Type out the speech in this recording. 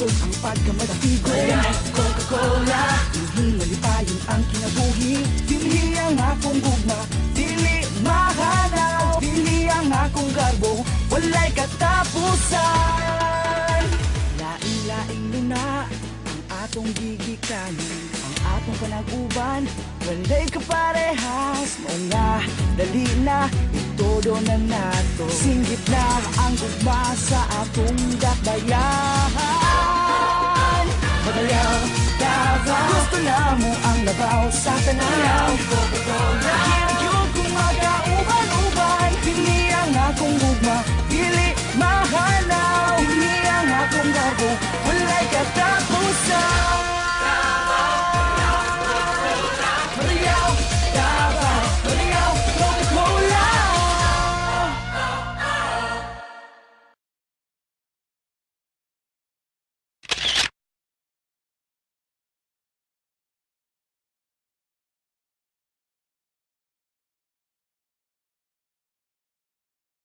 Isod ang pagkamadatigo Coca-Cola Dili malipayon ang kinabuhi Dili ang akong gugma Dili mahanaw Dili ang akong garbo Walay katapusan Laing-laing luna Ang atong gigikanin Ang atong panag-uban Walay kaparehas Mga dali na Itodo na nato Singgit na ang gugma sa atong dakbayan Magayaw, Davao Gusto na mo ang labaw sa tanaw Coca-Cola